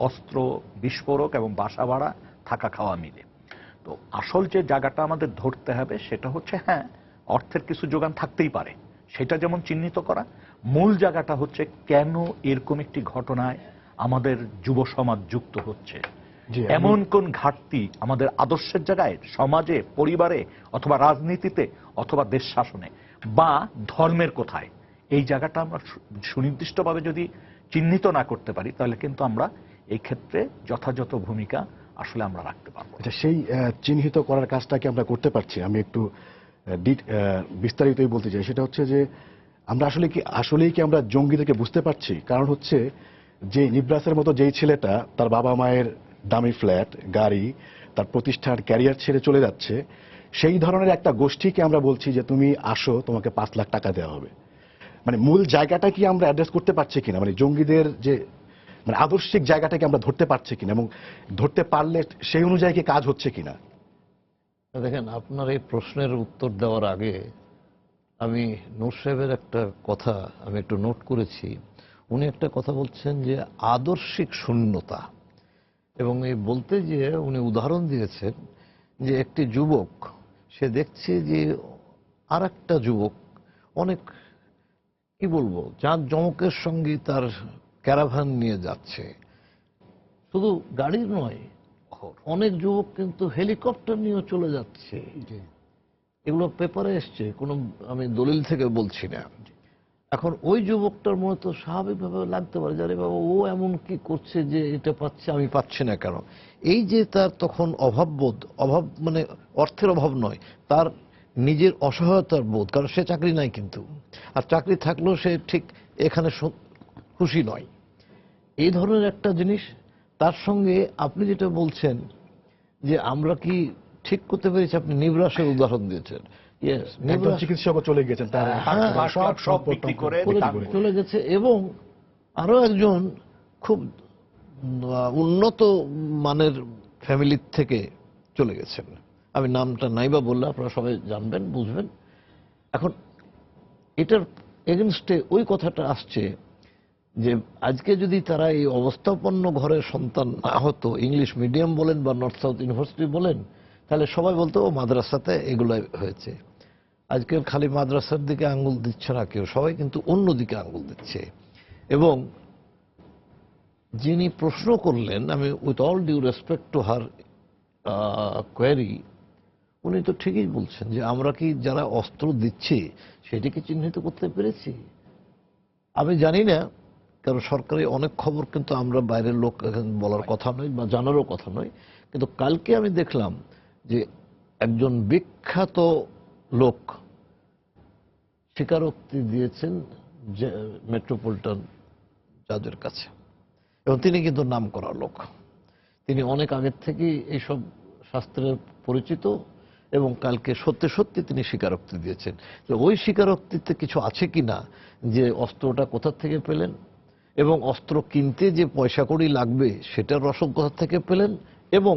Speaker 4: অস্ত্র, বিস্ফোরক এবং বাসা ভাড়া, থাকা খাওয়া মিলে। তো আসল যে জায়গাটা আমাদের ধরতে হবে সেটা হচ্ছে, হ্যাঁ অর্থের কিছু যোগান থাকতেই পারে, সেটা যেমন চিহ্নিত করা। মূল জায়গাটা হচ্ছে কেন এরকম একটি ঘটনায় আমাদের যুব সমাজ যুক্ত হচ্ছে, এমন কোন ঘাটতি আমাদের আদর্শের জায়গায়, সমাজে, পরিবারে, অথবা রাজনীতিতে, অথবা দেশ শাসনে, বা ধর্মের কোথায়, এই জায়গাটা আমরা সুনির্দিষ্টভাবে যদি চিহ্নিত না করতে পারি, তাহলে কিন্তু আমরা এই ক্ষেত্রে যথাযথ ভূমিকা আসলে আমরা রাখতে পারবো।
Speaker 1: আচ্ছা, সেই চিহ্নিত করার কাজটা কি আমরা করতে পারছি? আমি একটু বিস্তারিতই বলতে চাই। সেটা হচ্ছে যে আমরা আসলেই কি আমরা জঙ্গিদেরকে বুঝতে পারছি? কারণ হচ্ছে যে নিব্রাসের মতো যেই ছেলেটা তার বাবা মায়ের দামি ফ্ল্যাট, গাড়ি, তার প্রতিষ্ঠান, ক্যারিয়ার ছেড়ে চলে যাচ্ছে, সেই ধরনের একটা গোষ্ঠীকে আমরা বলছি যে তুমি আসো, তোমাকে 5 লাখ টাকা দেওয়া হবে। মানে মূল জায়গাটা কি আমরা অ্যাড্রেস করতে পারছি কিনা, মানে জঙ্গিদের যে মানে আদর্শিক জায়গাটাকে আমরা ধরতে পারছি কিনা, এবং ধরতে পারলে সেই অনুযায়ী কি কাজ হচ্ছে কিনা?
Speaker 2: দেখেন, আপনার এই প্রশ্নের উত্তর দেওয়ার আগে আমি নূর সাহেবের একটা কথা আমি একটু নোট করেছি। উনি একটা কথা বলছেন যে আদর্শিক শূন্যতা, এবং এই বলতে যে উনি উদাহরণ দিয়েছেন যে একটি যুবক, সে দেখছে যে আর একটা যুবক অনেক কি বলবো জাঁক জমকের সঙ্গে তার ক্যারাভান নিয়ে যাচ্ছে। শুধু গাড়ি নয়, অনেক যুবক কিন্তু হেলিকপ্টার নিয়ে চলে যাচ্ছে। এগুলো পেপারে এসছে, কোনো আমি দলিল থেকে বলছি না। এখন ওই যুবকটার মনে তো স্বাভাবিকভাবে লাগতে পারে যে আরে বাবা, ও এমন কি করছে যে এটা পাচ্ছে, আমি পাচ্ছি না কেন? এই যে তার তখন অভাববোধ, অভাব মানে অর্থের অভাব নয়, তার নিজের অসহায়তার বোধ, কারণ সে চাকরি নাই, কিন্তু আর চাকরি থাকলেও সে ঠিক এখানে খুশি নয়। এই ধরনের একটা জিনিস। তার সঙ্গে আপনি যেটা বলছেন যে আমরা কি ঠিক করতে পেরেছি, আপনি নিবরাসের উদাহরণ দিয়েছেন, Yes,
Speaker 1: একজন
Speaker 2: নেবুলাস
Speaker 1: চিকিৎসকও চলে গেছেন তার
Speaker 4: সব বিক্রি করে
Speaker 2: চলে গেছে, এবং আরো একজন খুব উন্নত মানের ফ্যামিলির থেকে চলে গেছেন। আমি নামটা নাইবা বললে আপনারা সবাই জানবেন, বুঝবেন। এখন এটার এগেনস্টে ওই কথাটা আসছে যে আজকে যদি তারা এই অবস্থাপন্ন ঘরের সন্তান না হতো, ইংলিশ মিডিয়াম বলেন বা নর্থ সাউথ ইউনিভার্সিটি বলেন, তাহলে সবাই বলতো ও মাদ্রাসাতে এগুলো হয়েছে। আজকে খালি মাদ্রাসার দিকে আঙ্গুল দিচ্ছে না কেউ, সবাই কিন্তু অন্য দিকে আঙ্গুল দিচ্ছে। এবং যিনি প্রশ্ন করলেন, আমি with all due respect to her query, উনি তো ঠিকই বলছেন যে আমরা কি যারা অস্ত্র দিচ্ছি সেটিকে চিহ্নিত করতে পেরেছি। আমি জানি না, কারণ সরকারি অনেক খবর কিন্তু আমরা বাইরের লোক বলার কথা নয় বা জানারও কথা নয়। কিন্তু কালকে আমি দেখলাম যে একজন বিখ্যাত লোক স্বীকারোক্তি দিয়েছেন যে মেট্রোপলিটন জাজের কাছে, এবং তিনি কিন্তু নাম করা লোক, তিনি অনেক আগের থেকেই এইসব শাস্ত্রের পরিচিত, এবং কালকে সত্যি সত্যি তিনি স্বীকারোক্তি দিয়েছেন। তো ওই স্বীকারোক্তিতে কিছু আছে কিনা, যে অস্ত্রটা কোথা থেকে পেলেন, এবং অস্ত্র কিনতে যে পয়সা কড়ি লাগবে সেটার রসদ কোথা থেকে পেলেন, এবং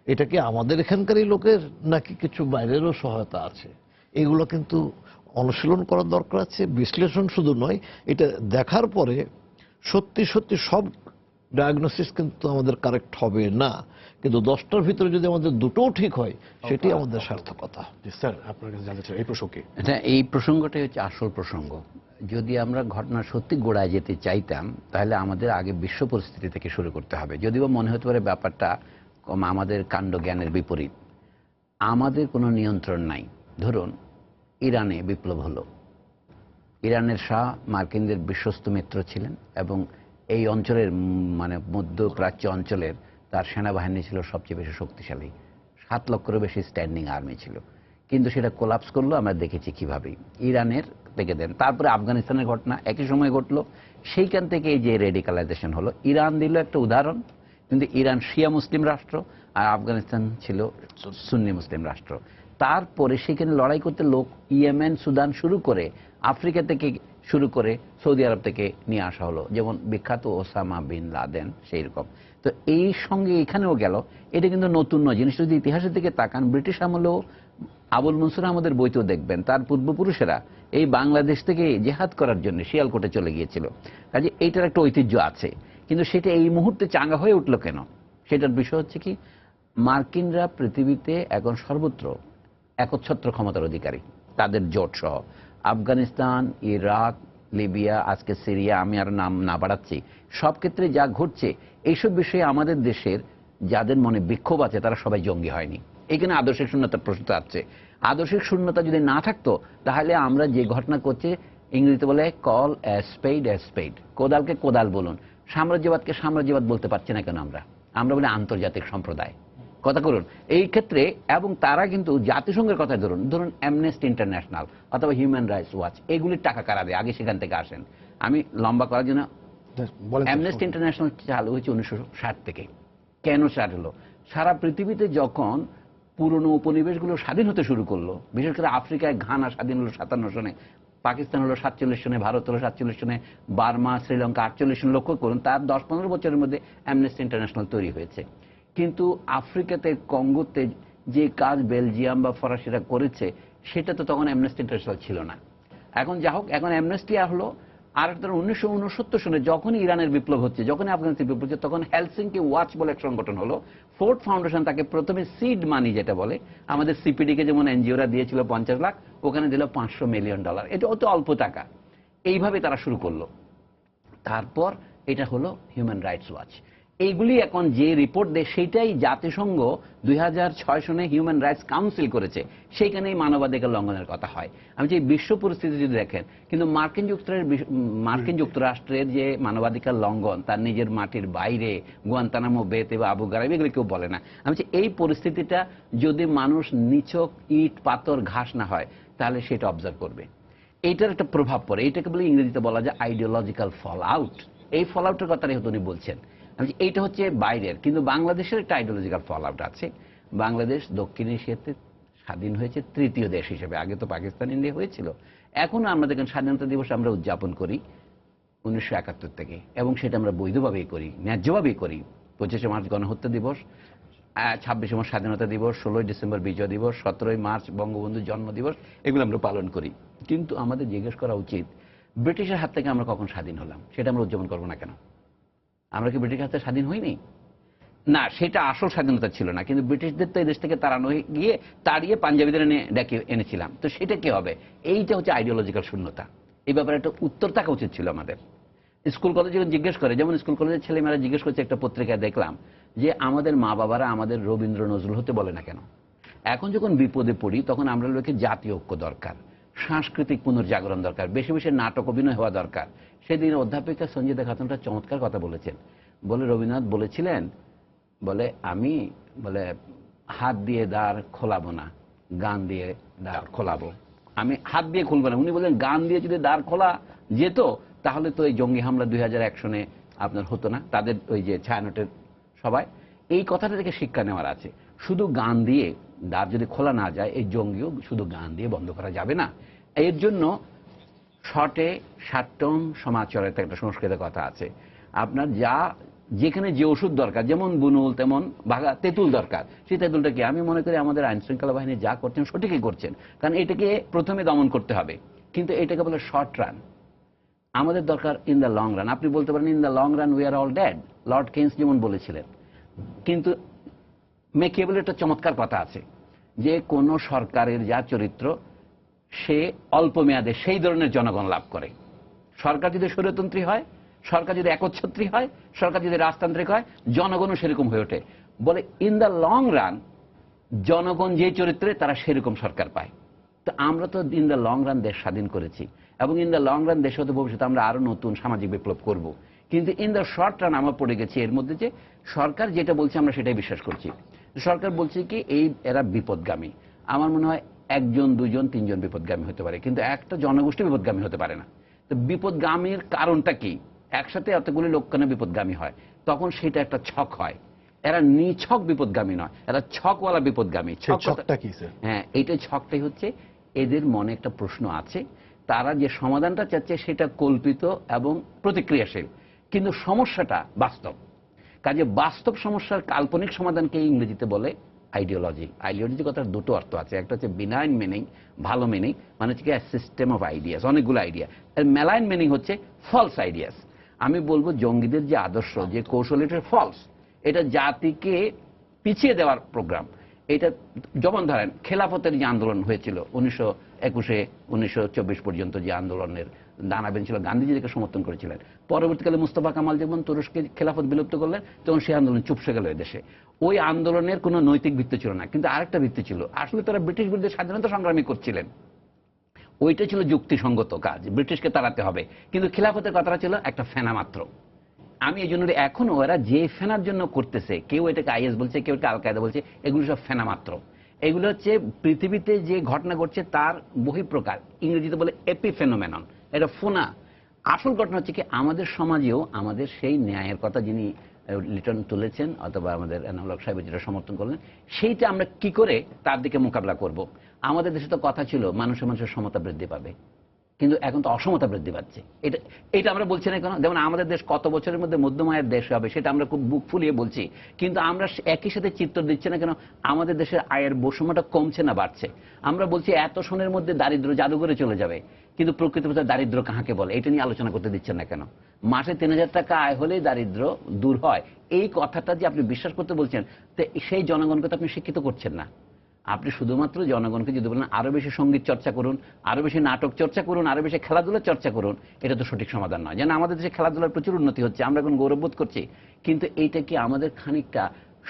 Speaker 2: এটা কি আমাদের এখানকারই লোকের নাকি কিছু বাইরেরও সহায়তা আছে, এগুলো কিন্তু অনুশীলন করার দরকার আছে। বিশ্লেষণ শুধু নয়, এটা দেখার পরে সত্যি সত্যি সব ডায়াগনোসিস কিন্তু আমাদের কারেক্ট হবে না, কিন্তু 10টার ভিতরে যদি আমাদের দুটোও ঠিক হয় সেটি আমাদের সার্থকতা।
Speaker 1: স্যার আপনার কাছে জানতে চাই এই প্রসঙ্গে।
Speaker 3: এই প্রসঙ্গটাই হচ্ছে আসল প্রসঙ্গ। যদি আমরা ঘটনা সত্যি গোড়ায় যেতে চাইতাম তাহলে আমাদের আগে বিশ্ব পরিস্থিতি থেকে শুরু করতে হবে। যদিও মনে হতে পারে ব্যাপারটা আমাদের কাণ্ড জ্ঞানের বিপরীত। আমাদের কোনো নিয়ন্ত্রণ নাই। ধরুন ইরানে বিপ্লব হলো, ইরানের শাহ মার্কিনদের বিশ্বস্ত মিত্র ছিলেন, এবং এই অঞ্চলের মানে মধ্যপ্রাচ্য অঞ্চলের তার সেনাবাহিনী ছিল সবচেয়ে বেশি শক্তিশালী, 7 লক্ষেরও বেশি স্ট্যান্ডিং আর্মি ছিল। কিন্তু সেটা কোলাপস করলো, আমরা দেখেছি কিভাবে। ইরানের থেকে দেন, তারপরে আফগানিস্তানের ঘটনা একই সময় ঘটলো, সেইখান থেকে এই যে রেডিকালাইজেশন হলো। ইরান দিল একটা উদাহরণ, কিন্তু ইরান শিয়া মুসলিম রাষ্ট্র আর আফগানিস্তান ছিল সুন্নি মুসলিম রাষ্ট্র। তারপরে সেখানে লড়াই করতে লোক ইয়েমেন, সুদান শুরু করে আফ্রিকা থেকে শুরু করে সৌদি আরব থেকে নিয়ে আসা হলো, যেমন বিখ্যাত ওসামা বিন লাদেন সেই রকম। তো এই সঙ্গে এখানেও গেল, এটা কিন্তু নতুন নয় জিনিস। যদি ইতিহাসের দিকে তাকান, ব্রিটিশ আমলেও আবুল মনসুর আমাদের বইতেও দেখবেন তার পূর্বপুরুষেরা এই বাংলাদেশ থেকে জেহাদ করার জন্য শিয়ালকোটে চলে গিয়েছিল। কাজে এইটার একটা ঐতিহ্য আছে, কিন্তু সেটা এই মুহূর্তে চাঙ্গা হয়ে উঠলো কেন? সেটার বিষয় হচ্ছে কি, মার্কিনরা পৃথিবীতে এখন সর্বত্র একচ্ছত্র ক্ষমতার অধিকারী, তাদের জোট সহ। আফগানিস্তান, ইরাক, লিবিয়া, আজকে সিরিয়া, আমি আর নাম না বাড়াচ্ছি, সব ক্ষেত্রে যা ঘটছে এইসব বিষয়ে আমাদের দেশের যাদের মনে বিক্ষোভ আছে তারা সবাই জঙ্গি হয়নি। এখানে আদর্শিক শূন্যতার প্রশ্ন আছে। আদর্শিক শূন্যতা যদি না থাকতো তাহলে আমরা যে ঘটনা করছে, ইংরেজিতে বলে কল এ স্পেড এ স্পেড, কোদালকে কোদাল বলুন। সাম্রাজ্যবাদকে সাম্রাজ্যবাদ বলতে পারছি না কেন আমরা বলি আন্তর্জাতিক সম্প্রদায়, কথা করুন এই ক্ষেত্রে। এবং তারা কিন্তু জাতিসংঘের কথা ধরুন অ্যামনেস্টি ইন্টারন্যাশনাল অথবা হিউম্যান রাইটস ওয়াচ, এগুলির টাকা কারা দেয়? আগে সেখান থেকে আসেন। আমি লম্বা করার জন্য, অ্যামনেস্টি ইন্টারন্যাশনাল চালু হয়েছে 1960 থেকে। কেন স্টার্ট হলো? সারা পৃথিবীতে যখন পুরনো উপনিবেশগুলো স্বাধীন হতে শুরু করলো, বিশেষ করে আফ্রিকায় ঘানা স্বাধীন হলো 57 সনে, পাকিস্তান হলো 47 সনে, ভারত হলো 47 সনে, বার্মা, শ্রীলঙ্কা 48 সনে। লক্ষ্য করুন, তার 10-15 বছরের মধ্যে অ্যামনেস্টি ইন্টারন্যাশনাল তৈরি হয়েছে। কিন্তু আফ্রিকাতে, কঙ্গোতে যে কাজ বেলজিয়াম বা ফরাসিরা করেছে সেটা তো তখন অ্যামনেস্টি ইন্টারন্যাশনাল ছিল না। এখন যা হোক, এখন অ্যামনেস্টি হলো। আর 1969 সনে যখন ইরানের বিপ্লব হচ্ছে, যখন আফগানিস্তান বিপ্লব হচ্ছে, তখন হেলসিঙ্কি ওয়াচ বলে এক সংগঠন হলো। ফোর্ড ফাউন্ডেশন তাকে প্রথমে সিড মানি যেটা বলে, আমাদের সিপিডিকে যেমন এনজিওরা দিয়েছিল 50 লাখ, ওখানে দিল $500 মিলিয়ন। এটা অত অল্প টাকা। এইভাবে তারা শুরু করলো। তারপর এটা হলো হিউম্যান রাইটস ওয়াচ। এইগুলি এখন যে রিপোর্ট দেয় সেটাই জাতিসংঘ 2006 সনে হিউম্যান রাইটস কাউন্সিল করেছে, সেইখানেই মানবাধিকার লঙ্ঘনের কথা হয়। আমি যে বিশ্ব পরিস্থিতি যদি দেখেন, কিন্তু মার্কিন যুক্তরাষ্ট্রের যে মানবাধিকার লঙ্ঘন তার নিজের মাটির বাইরে, গুয়ান্তানামো বেতে বা আবু গারাইব, এগুলি কেউ বলে না। আমি এই পরিস্থিতিটা যদি মানুষ নিছক ইট পাথর ঘাস না হয় তাহলে সেটা অবজার্ভ করবে। এইটার একটা প্রভাব পড়ে। এইটাকে বলে ইংরেজিতে বলা যায় আইডিওলজিক্যাল ফল আউট। এই ফল আউটের কথাই হয়তো উনি বলছেন। এইটা হচ্ছে বাইরের, কিন্তু বাংলাদেশের একটা আইডিওলজিক্যাল ফল আউট আছে। বাংলাদেশ দক্ষিণ এশিয়াতে স্বাধীন হয়েছে তৃতীয় দেশ হিসেবে। আগে তো পাকিস্তান ইন্ডিয়া হয়েছিল। এখনো আমরা দেখেন স্বাধীনতা দিবস আমরা উদযাপন করি 1971 থেকে, এবং সেটা আমরা বৈধভাবেই করি, ন্যায্যভাবেই করি। 25শে মার্চ গণহত্যা দিবস, 26শে মার্চ স্বাধীনতা দিবস, 16ই ডিসেম্বর বিজয় দিবস, 17ই মার্চ বঙ্গবন্ধুর জন্ম দিবস, এগুলো আমরা পালন করি। কিন্তু আমাদের জিজ্ঞেস করা উচিত, ব্রিটিশের হাত থেকে আমরা কখন স্বাধীন হলাম? সেটা আমরা উদযাপন করবো না কেন? আমরা কি ব্রিটিশের হাত থেকে স্বাধীন হইনি? না, সেটা আসল স্বাধীনতা ছিল না, কিন্তু ব্রিটিশদের তো এই দেশ থেকে তাড়ানো গিয়ে তাড়িয়ে পাঞ্জাবিদের ডেকে এনেছিলাম। তো সেটা কি হবে? এইটা হচ্ছে আইডিওলজিক্যাল শূন্যতা। এই ব্যাপারে একটা উত্তর থাকা উচিত ছিল আমাদের। স্কুল কলেজে জিজ্ঞেস করে, যেমন স্কুল কলেজের ছেলেমেয়েরা জিজ্ঞেস করছে, একটা পত্রিকায় দেখলাম যে আমাদের মা বাবারা আমাদের রবীন্দ্র নজরুল হতে বলে না কেন? এখন যখন বিপদে পড়ি তখন আমরা লোকে জাতীয় ঐক্য দরকার, সাংস্কৃতিক পুনর্জাগরণ দরকার, বেশি বেশি নাটক অভিনয় হওয়া দরকার। সেদিন অধ্যাপিকা সঞ্জিতা খাতুনটা চমৎকার কথা বলেছেন। বলে রবীন্দ্রনাথ বলেছিলেন, বলে আমি বলে হাত দিয়ে দ্বার খোলাবো না, গান দিয়ে দ্বার খোলাবো। আমি হাত দিয়ে খুলবো না। উনি বলেন গান দিয়ে যদি দ্বার খোলা যেত তাহলে তো এই জঙ্গি হামলা 2001 সনে আপনার হতো না, তাদের ওই যে ছায়ানটের সবাই। এই কথাটা থেকে শিক্ষা নেওয়ার আছে। শুধু গান দিয়ে দ্বার যদি খোলা না যায়, এই জঙ্গিও শুধু গান দিয়ে বন্ধ করা যাবে না। এর জন্য শটে ষাট্টম সমাচরের একটা সংস্কৃত কথা আছে, আপনার যা যেখানে যে ওষুধ দরকার, যেমন বুনুল তেমন ভাগা তেঁতুল দরকার। সেই তেঁতুলটা কি? আমি মনে করি আমাদের আইন শৃঙ্খলা বাহিনী যা করছেন সঠিকই করছেন, কারণ এটাকে প্রথমে দমন করতে হবে, কিন্তু এটাকে বলে শর্ট রান। আমাদের দরকার ইন দ্য লং রান। আপনি বলতে পারেন in the long run we are all dead, lord Keynes যেমন বলেছিলেন। কিন্তু মেকিয়াভেলির একটা চমৎকার কথা আছে যে কোন সরকারের যা চরিত্র সে অল্প মেয়াদে সেই ধরনের জনগণ লাভ করে। সরকার যদি স্বৈরতন্ত্রী হয়, সরকার যদি একচ্ছত্রী হয়, সরকার যদি রাজতান্ত্রিক হয়, জনগণও সেরকম হয়ে ওঠে। বলে ইন দ্য লং রান জনগণ যে চরিত্রে তারা সেরকম সরকার পায়। তো আমরা তো ইন দ্য লং রান দেশ স্বাধীন করেছি, এবং ইন দ্য লং রান দেশে হয়তো ভবিষ্যতে আমরা আরো নতুন সামাজিক বিপ্লব করব। কিন্তু ইন দ্য শর্ট রান আমরা পড়ে গেছি এর মধ্যে যে সরকার যেটা বলছে আমরা সেটাই বিশ্বাস করছি। সরকার বলছে কি এই এরা বিপদগামী। আমার মনে হয় একজন দুজন তিনজন বিপদগামী হতে পারে, কিন্তু একটা জনগোষ্ঠী বিপদগামী হতে পারে না। তো বিপদগামীর কারণটা কি? একসাথে এতগুলি লোক কেন বিপদগামী হয়? তখন সেটা একটা ছক হয়। এরা নিছক বিপদগামী নয়, এরা ছকওয়ালা বিপদগামী।
Speaker 1: ছকটা কি স্যার?
Speaker 3: হ্যাঁ, এইটাই ছকটাই হচ্ছে এদের মনে একটা প্রশ্ন আছে, তারা যে সমাধানটা চাচ্ছে সেটা কল্পিত এবং প্রতিক্রিয়াশীল, কিন্তু সমস্যাটা বাস্তব। কাজে বাস্তব সমস্যার কাল্পনিক সমাধানকে ইংরেজিতে বলে আইডিওলজি। আইডিওলজি কথার দুটো অর্থ আছে, একটা হচ্ছে বিনাইন মিনিং, ভালো মিনিং, মানে হচ্ছে সিস্টেম অফ আইডিয়াস, অনেকগুলো আইডিয়া। আর ম্যালাইন মিনিং হচ্ছে ফলস আইডিয়াস। আমি বলবো জঙ্গিদের যে আদর্শ, যে কৌশল, এটা ফলস। এটা জাতিকে পিছিয়ে দেওয়ার প্রোগ্রাম। এটা যেমন ধরেন খেলাফতের যে আন্দোলন হয়েছিল 1921 1924 পর্যন্ত, যে আন্দোলনের দানা বেঁধেছিল, গান্ধীজি থেকে সমর্থন করেছিলেন। পরবর্তীকালে মুস্তফা কামাল যখন তুরস্কে খেলাফত বিলুপ্ত করলেন তখন সেই আন্দোলন চুপসে গেল দেশে। ওই আন্দোলনের কোনো নৈতিক ভিত্তি ছিল না, কিন্তু আরেকটা ভিত্তি ছিল। আসলে তারা ব্রিটিশ বিরুদ্ধে স্বাধীনতা সংগ্রামী করছিলেন, ওইটা ছিল যুক্তিসঙ্গত কাজ, ব্রিটিশকে তাড়াতে হবে। কিন্তু খেলাফতের কথাটা ছিল একটা ফেনা মাত্র। আমি এই জন্য এখনো ওরা যে ফেনার জন্য করতেছে, কেউ এটাকে আইএস বলছে, কেউ এটা আল কায়দা বলছে, এগুলো সব ফেনা মাত্র। এগুলো হচ্ছে পৃথিবীতে যে ঘটনা ঘটছে তার বহিঃপ্রকার, ইংরেজিতে বলে এপিফেনোমেনন। এটা ফোনা। আসল ঘটনা হচ্ছে কি আমাদের সমাজেও আমাদের সেই ন্যায়ের কথা যিনি লিটন তুলেছেন, অথবা আমাদের এনামুল হক সাহেব যেটা সমর্থন করলেন, সেইটা আমরা কি করে তার দিকে মোকাবিলা করব। আমাদের দেশে তো কথা ছিল মানুষের মানুষের সমতা বৃদ্ধি পাবে, কিন্তু এখন তো অসমতা বৃদ্ধি পাচ্ছে। এটা আমরা বলছি না কেন? যেমন আমাদের দেশ কত বছরের মধ্যে মধ্যম আয়ের দেশ হবে সেটা আমরা খুব বুক ফুলিয়ে বলছি, কিন্তু আমরা একই সাথে চিত্র দিচ্ছি না কেন আমাদের দেশের আয়ের বৈষম্যটা কমছে না বাড়ছে। আমরা বলছি এত সনের মধ্যে দারিদ্র জাদুঘরে চলে যাবে, কিন্তু প্রকৃতপক্ষে দারিদ্র কাহাকে বলে এটা নিয়ে আলোচনা করতে দিচ্ছেন না কেন? মাসে 3000 টাকা আয় হলেই দারিদ্র দূর হয়, এই কথাটা যে আপনি বিশ্বাস করতে বলছেন, তো সেই জনগণকে তো আপনি শিক্ষিত করছেন না। আপনি শুধুমাত্র জনগণকে যদি বলেন আরো বেশি সঙ্গীত চর্চা করুন, আরো বেশি নাটক চর্চা করুন, আরো বেশি খেলাধুলার চর্চা করুন, এটা তো সঠিক সমাধান নয়। যেন আমাদের দেশে খেলাধুলার প্রচুর উন্নতি হচ্ছে, আমরা এখন গৌরববোধ করছি, কিন্তু এইটা কি আমাদের খানিকটা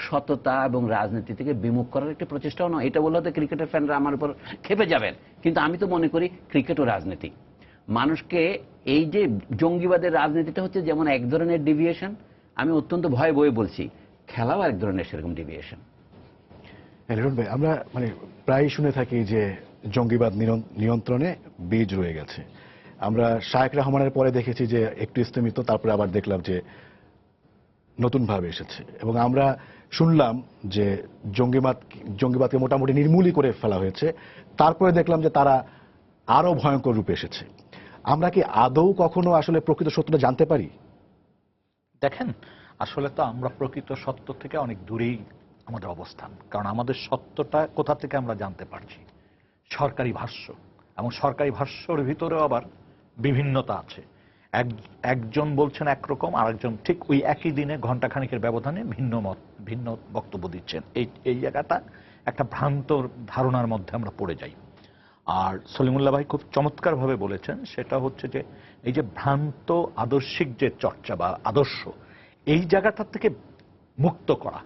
Speaker 3: সততা এবং রাজনীতি থেকে বিমুখ করার একটা প্রচেষ্টাও নয়? এটা বললে হয়তো ক্রিকেটের ফ্যানরা আমার উপর খেপে যাবেন, কিন্তু আমি তো মনে করি ক্রিকেট ও রাজনীতি মানুষকে, এই যে জঙ্গিবাদের রাজনীতিটা হচ্ছে যেমন এক ধরনের ডিভিয়েশন, আমি অত্যন্ত ভয়ে বয়ে বলছি খেলাও এক ধরনের সেরকম ডিভিয়েশন।
Speaker 1: লিটন ভাই, আমরা প্রায় শুনে থাকি যে জঙ্গিবাদ নিয়ন্ত্রণে বীজ রয়ে গেছে। আমরা শায়েখ রহমানের পরে দেখেছি যে একটু স্থমিত, তারপরে আবার দেখলাম যে নতুনভাবে এসেছে এবং আমরা শুনলাম যে জঙ্গিবাদকে মোটামুটি নির্মূলই করে ফেলা হয়েছে, তারপরে দেখলাম যে তারা আরো ভয়ঙ্কর রূপে এসেছে। আমরা কি আদৌ কখনো আসলে প্রকৃত সত্যটা জানতে পারি?
Speaker 4: দেখেন, আসলে তো আমরা প্রকৃত সত্য থেকে অনেক দূরেই আমাদের অবস্থান, কারণ আমাদের সত্যটা কোথা থেকে আমরা জানতে পারছি? সরকারি ভাষ্য, এবং সরকারি ভাষ্যর ভিতরেও আবার বিভিন্নতা আছে। একজন বলছেন একরকম, আরেকজন ঠিক ওই একই দিনে ঘণ্টাখানিকের ব্যবধানে ভিন্ন বক্তব্য দিচ্ছেন। এই জায়গাটা একটা ভ্রান্ত ধারণার মধ্যে আমরা পড়ে যাই। আর সলিমুল্লাহ ভাই খুব চমৎকারভাবে বলেছেন, সেটা হচ্ছে যে এই যে ভ্রান্ত আদর্শিক যে চর্চা বা আদর্শ, এই জায়গাটা থেকে মুক্ত করা,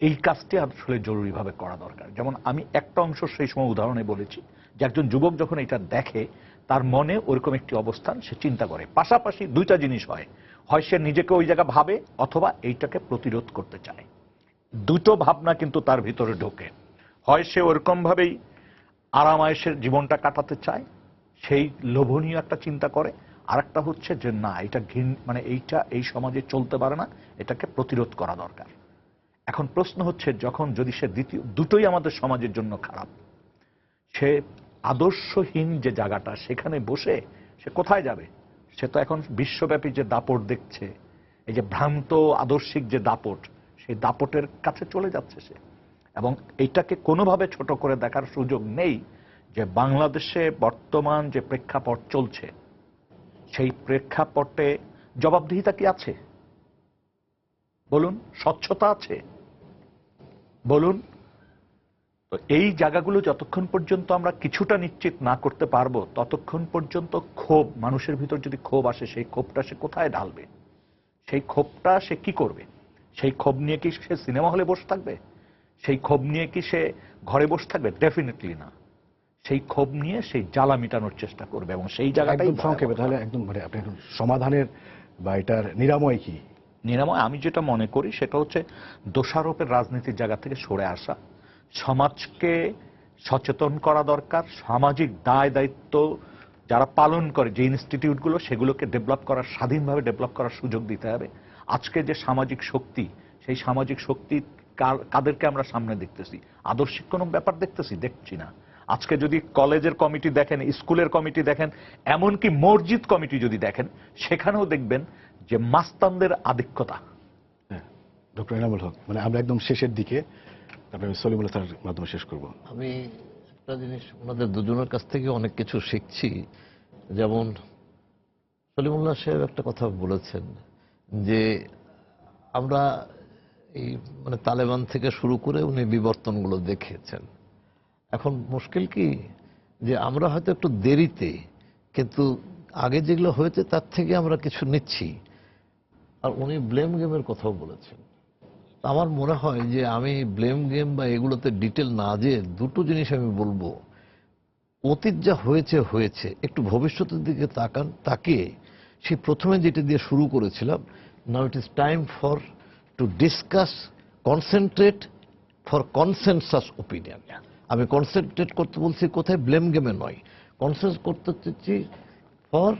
Speaker 4: এই কাজটি আসলে জরুরিভাবে করা দরকার। যেমন আমি একটা অংশ সেই সময় উদাহরণে বলেছি যে একজন যুবক যখন এটা দেখে তার মনে ওরকম একটি অবস্থান সে চিন্তা করে। পাশাপাশি দুইটা জিনিস হয় সে নিজেকে ওই জায়গা ভাবে অথবা এইটাকে প্রতিরোধ করতে চায়। দুটো ভাবনা কিন্তু তার ভিতরে ঢোকে। হয় সে ওরকম ভাবেই আরামায়েশের জীবনটা কাটাতে চায়, সেই লোভনীয় একটা চিন্তা করে, আর একটা হচ্ছে যে না, এটা মানে এইটা এই সমাজে চলতে পারে না, এটাকে প্রতিরোধ করা দরকার। এখন প্রশ্ন হচ্ছে, যখন যদি সে দুটোই আমাদের সমাজের জন্য খারাপ, সে আদর্শহীন যে জায়গাটা সেখানে বসে সে কোথায় যাবে? সে তো এখন বিশ্বব্যাপী যে দাপট দেখছে, এই যে ভ্রান্ত আদর্শিক যে দাপট, সেই দাপটের কাছে চলে যাচ্ছে সে। এবং এইটাকে কোনোভাবে ছোট করে দেখার সুযোগ নেই যে বাংলাদেশে বর্তমান যে প্রেক্ষাপট চলছে, সেই প্রেক্ষাপটে জবাবদিহিতা কি আছে বলুন? স্বচ্ছতা আছে বলুন? তো এই জায়গাগুলো যতক্ষণ পর্যন্ত আমরা কিছুটা নিশ্চিত না করতে পারবো, ততক্ষণ পর্যন্ত ক্ষোভ, মানুষের ভিতর যদি ক্ষোভ আসে, সেই ক্ষোভটা সে কোথায় ঢালবে? সেই ক্ষোভটা সে কি করবে? সেই ক্ষোভ নিয়ে কি সে সিনেমা হলে বসে থাকবে? সেই ক্ষোভ নিয়ে কি সে ঘরে বসে থাকবে? ডেফিনেটলি না। সেই ক্ষোভ নিয়ে সেই জ্বালা মেটানোর চেষ্টা করবে, এবং সেই জায়গাটাই
Speaker 1: একদম সংক্ষেপে তাহলে একদম মানে আপনি একদম সমাধানের বা এটার নিরাময় কি?
Speaker 4: নিরাময় আমি যেটা মনে করি সেটা হচ্ছে দোষারোপের রাজনীতির জায়গা থেকে সরে আসা, সমাজকে সচেতন করা দরকার, সামাজিক দায় দায়িত্ব যারা পালন করে যে ইনস্টিটিউটগুলো, সেগুলোকে ডেভেলপ করার, স্বাধীনভাবে ডেভেলপ করার সুযোগ দিতে হবে। আজকে যে সামাজিক শক্তি, সেই সামাজিক শক্তি কাদেরকে আমরা সামনে দেখতেছি? আদর্শিক কোনো ব্যাপার দেখছি না। আজকে যদি কলেজের কমিটি দেখেন, স্কুলের কমিটি দেখেন, এমনকি মসজিদ কমিটি যদি দেখেন, সেখানেও দেখবেন যে মাস্তানদের আধিক্যতা।
Speaker 1: ডক্টর এনামুল হক, মানে আমরা একদম শেষের দিকে, তারপরে আমি সলিমুল্লাহ স্যারের মাধ্যমে শেষ করব।
Speaker 2: আমি একটা জিনিস ওনাদের দুজনের কাছ থেকে অনেক কিছু শিখছি। যেমন সলিমুল্লাহ সাহেব একটা কথা বলেছেন যে আমরা এই মানে তালেবান থেকে শুরু করে উনি বিবর্তনগুলো দেখেছেন। এখন মুশকিল কি যে আমরা হয়তো একটু দেরিতে, কিন্তু আগে যেগুলো হয়েছে তার থেকে আমরা কিছু নিচ্ছি। আর উনি ব্লেম গেমের কথাও বলেছেন। আমার মনে হয় যে আমি ব্লেম গেম বা এগুলোতে ডিটেল না যেয়ে দুটো জিনিস আমি বলবো। অতীত যা হয়েছে, একটু ভবিষ্যতের দিকে তাকিয়ে সেই প্রথমে যেটা দিয়ে শুরু করেছিলাম, now it is time for to discuss, concentrate for consensus opinion. আমি কনসেন্ট্রেট করতে বলছি কোথায়? ব্লেম গেমে নয়, কনসেন্স করতে চাচ্ছি ফর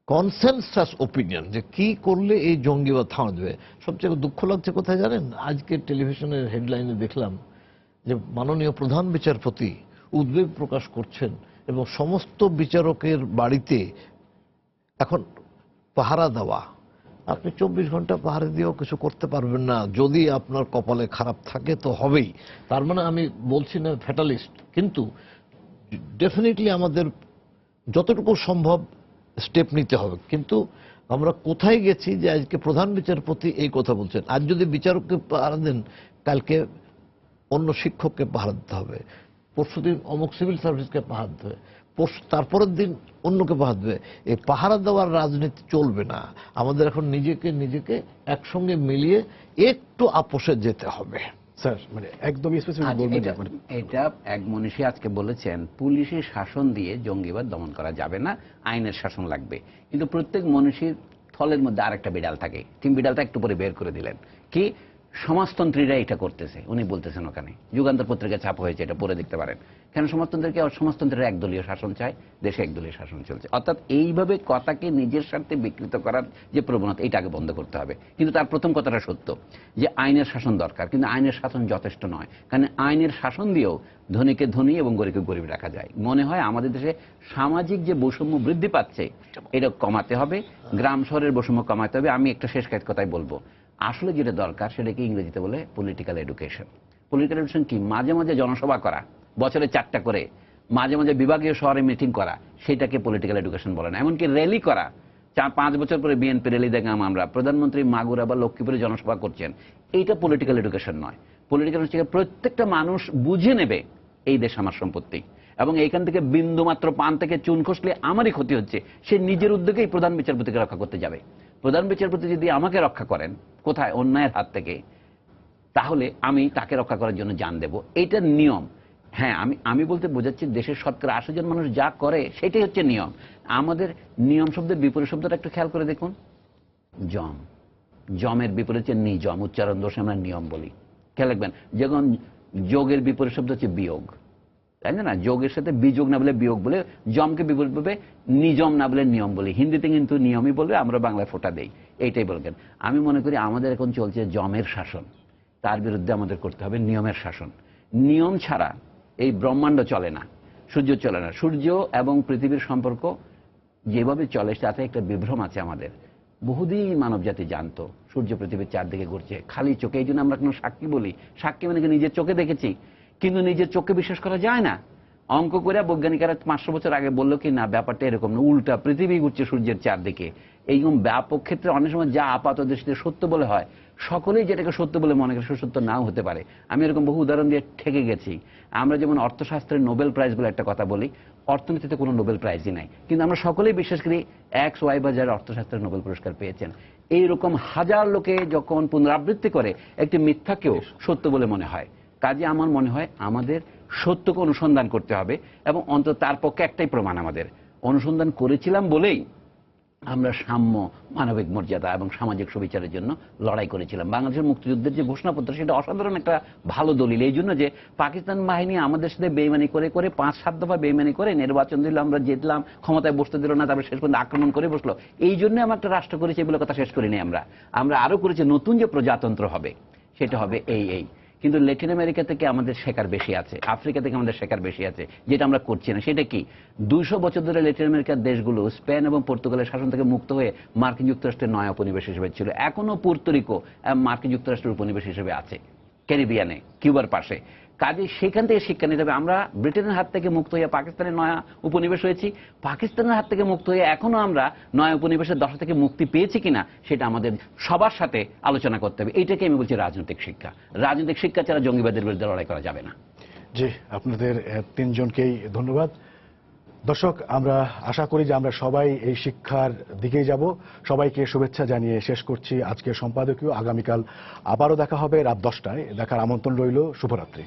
Speaker 2: কনসেনসাস ওপিনিয়ন, যে কি করলে এই জঙ্গিবাদ থামা যাবে। সবচেয়ে দুঃখ লাগছে কোথায় জানেন? আজকে টেলিভিশনের হেডলাইনে দেখলাম যে মাননীয় প্রধান বিচারপতি উদ্বেগ প্রকাশ করছেন এবং সমস্ত বিচারকের বাড়িতে এখন পাহারা দেওয়া। আপনি 24 ঘন্টা পাহারা দিয়েও কিছু করতে পারবেন না, যদি আপনার কপালে খারাপ থাকে তো হবেই। তার মানে আমি বলছি না ফ্যাটালিস্ট, কিন্তু ডেফিনেটলি আমাদের যতটুকু সম্ভব স্টেপ নিতে হবে। কিন্তু আমরা কোথায় গেছি যে আজকে প্রধান বিচারপতি এই কথা বলছেন? আজ যদি বিচারককে পাহারা দেন, কালকে অন্য শিক্ষককে পাহারা দিতে হবে, পরশুদিন অমুক সিভিল সার্ভিসকে পাহারা দিতে হবে, তারপরের দিন অন্যকে পাহারা দেবে। এই পাহারা দেওয়ার রাজনীতি চলবে না। আমাদের এখন নিজেকে একসঙ্গে মিলিয়ে একটু আপোষে যেতে হবে।
Speaker 1: স্যার মানে একদম স্পেসিফিক বলবেন না? মানে
Speaker 3: এটা এক মনীষী আজকে বলেছেন, পুলিশের শাসন দিয়ে জঙ্গিবাদ দমন করা যাবে না, আইনের শাসন লাগবে। কিন্তু প্রত্যেক মনীষীর থলের মধ্যে আরেকটা বিড়াল থাকে, ঠিক বিড়ালটা একটু পরে বের করে দিলেন। কি? সমাজতন্ত্রীরা এটা করতেছে, উনি বলতেছেন ওখানে। যুগান্তর পত্রিকায় ছাপা হয়েছে, এটা পড়ে দেখতে পারেন। কেন সমাজতন্ত্রের একদলীয় শাসন চায়, দেশে একদলীয় শাসন চলছে। অর্থাৎ এইভাবে কথাকে নিজের স্বার্থে বিকৃত করার যে প্রবণতা, এটা আগে বন্ধ করতে হবে। কিন্তু তার প্রথম কথাটা সত্য যে আইনের শাসন দরকার, কিন্তু আইনের শাসন যথেষ্ট নয়। কারণ আইনের শাসন দিয়েও ধনীকে ধনী এবং গরিবকে গরিব রাখা যায়। মনে হয় আমাদের দেশে সামাজিক যে বৈষম্য বৃদ্ধি পাচ্ছে, এটা কমাতে হবে, গ্রাম শহরের বৈষম্য কমাতে হবে। আমি একটা শেষ কথাই বলবো, আসলে যেটা দরকার সেটাকে ইংরেজিতে বলে পলিটিক্যাল এডুকেশন। পলিটিক্যাল এডুকেশন কি? মাঝে মাঝে জনসভা করা, বছরে 4টা করে, মাঝে মাঝে বিভাগীয় শহরে মিটিং করা, সেটাকে পলিটিক্যাল এডুকেশন বলে না। এমনকি র্যালি করা, 5 বছর পরে বিএনপি র্যালি দেখলাম আমরা, প্রধানমন্ত্রী মাগুরা বা লক্ষ্মীপুরে জনসভা করছেন, এইটা পলিটিক্যাল এডুকেশন নয়। পলিটিক্যাল এডুকেশন প্রত্যেকটা মানুষ বুঝে নেবে এই দেশ আমার সম্পত্তি, এবং এইখান থেকে বিন্দু মাত্র পান থেকে চুন খসলে আমারই ক্ষতি হচ্ছে, সে নিজের উদ্যোগেই প্রধান বিচারপতিকে রক্ষা করতে যাবে। প্রধান বিচারপতি যদি আমাকে রক্ষা করেন কোথায়, অন্যায়ের হাত থেকে, তাহলে আমি তাকে রক্ষা করার জন্য জান দেব। এইটা নিয়ম। হ্যাঁ, আমি বলতে বোঝাচ্ছি দেশের শতকরা 80 জন মানুষ যা করে সেটাই হচ্ছে নিয়ম। আমাদের নিয়ম শব্দের বিপরীত শব্দটা একটু খেয়াল করে দেখুন, জম। জমের বিপরীত হচ্ছে নিজম, উচ্চারণ দোষে আমরা নিয়ম বলি। খেয়াল রাখবেন, যখন যোগের বিপরীত শব্দ হচ্ছে বিয়োগ, তাই না? যোগের সাথে বিযোগ না বলে বিয়োগ বলে, জমকে বিপরীত ভাবে নিজম না বলে নিয়ম বলি। হিন্দিতে কিন্তু নিয়মই বলবে, আমরা বাংলায় ফোঁটা দেই, এইটাই বলবেন। আমি মনে করি আমাদের এখন চলছে জমের শাসন, তার বিরুদ্ধে আমাদের করতে হবে নিয়মের শাসন। নিয়ম ছাড়া এই ব্রহ্মাণ্ড চলে না, সূর্য চলে না। সূর্য এবং পৃথিবীর সম্পর্ক যেভাবে চলে তাতে একটা বিভ্রম আছে আমাদের। বহুদিন মানব জাতি জানতো সূর্য পৃথিবীর চারদিকে ঘুরছে খালি চোখে। এই জন্য আমরা কোনো সাক্ষী বলি, সাক্ষী মানে নিজের চোখে দেখেছি, কিন্তু নিজের চোখে বিশ্বাস করা যায় না। অঙ্ক করে বৈজ্ঞানিকরা 500 বছর আগে বললো কি না, ব্যাপারটা এরকম না, উল্টা, পৃথিবী ঘুরছে সূর্যের চারদিকে। এইরকম ব্যাপক ক্ষেত্রে অনেক সময় যা আপাত দৃষ্টিতে সত্য বলে হয়, সকলেই যেটাকে সত্য বলে মনে করে সত্য নাও হতে পারে। আমি এরকম বহু উদাহরণ দিয়ে ঠেকে গেছি। আমরা যেমন অর্থশাস্ত্রের নোবেল প্রাইজ বলে একটা কথা বলি, অর্থনীতিতে কোনো নোবেল প্রাইজই নাই, কিন্তু আমরা সকলেই বিশ্বাস করি এক্স ওয়াই বা যারা অর্থশাস্ত্রের নোবেল পুরস্কার পেয়েছেন। এইরকম হাজার লোকে যখন পুনরাবৃত্তি করে একটি মিথ্যাকেও সত্য বলে মনে হয়। কাজে আমার মনে হয় আমাদের সত্যকে অনুসন্ধান করতে হবে, এবং অন্তত তার পক্ষে একটাই প্রমাণ, আমাদের অনুসন্ধান করেছিলাম বলেই আমরা সাম্য, মানবিক মর্যাদা এবং সামাজিক সুবিচারের জন্য লড়াই করেছিলাম। বাংলাদেশের মুক্তিযুদ্ধের যে ঘোষণাপত্র, সেটা অসাধারণ একটা ভালো দলিল। এই জন্য যে পাকিস্তান বাহিনী আমাদের সাথে বেইমানি করে 5-7 দফা বেইমানি করে নির্বাচন দিল, আমরা জিতলাম, ক্ষমতায় বসতে দিল না, তারপরে শেষ পর্যন্ত আক্রমণ করে বসলো। এই জন্য আমরা একটা রাষ্ট্র করেছি, এগুলো কথা শেষ করিনি। আমরা আরো করেছি নতুন যে প্রজাতন্ত্র হবে, সেটা হবে এই। কিন্তু ল্যাটিন আমেরিকা থেকে আমাদের শেখার বেশি আছে, আফ্রিকা থেকে আমাদের শেখার বেশি আছে, যেটা আমরা করছি না। সেটা কি? 200 বছর ধরে ল্যাটিন আমেরিকার দেশগুলো স্পেন এবং পর্তুগালের শাসন থেকে মুক্ত হয়ে মার্কিন যুক্তরাষ্ট্রের নয়া উপনিবেশ হিসেবে ছিল। এখনো পুর্তরিকো মার্কিন যুক্তরাষ্ট্রের উপনিবেশ হিসেবে আছে, ক্যারিবিয়ানে, কিউবার পাশে। কাজে সেখান থেকে শিক্ষা নিতে হবে। আমরা ব্রিটেনের হাত থেকে মুক্ত হয়ে পাকিস্তানের নয়া উপনিবেশ হয়েছি, পাকিস্তানের হাত থেকে মুক্ত হয়ে এখনো আমরা নয়া উপনিবেশের দশা থেকে মুক্তি পেয়েছি কিনা সেটা আমাদের সবার সাথে আলোচনা করতে হবে। এইটাকে আমি বলছি রাজনৈতিক শিক্ষা। রাজনৈতিক শিক্ষা ছাড়া জঙ্গিবাদের বিরুদ্ধে লড়াই করা যাবে না।
Speaker 1: জি, আপনাদের 3 জনকেই ধন্যবাদ। দর্শক, আমরা আশা করি যে আমরা সবাই এই শিক্ষার দিকেই যাব। সবাইকে শুভেচ্ছা জানিয়ে শেষ করছি আজকের সম্পাদকীয়। আগামীকাল আবারও দেখা হবে রাত 10টায়। দেখার আমন্ত্রণ রইল। শুভরাত্রি।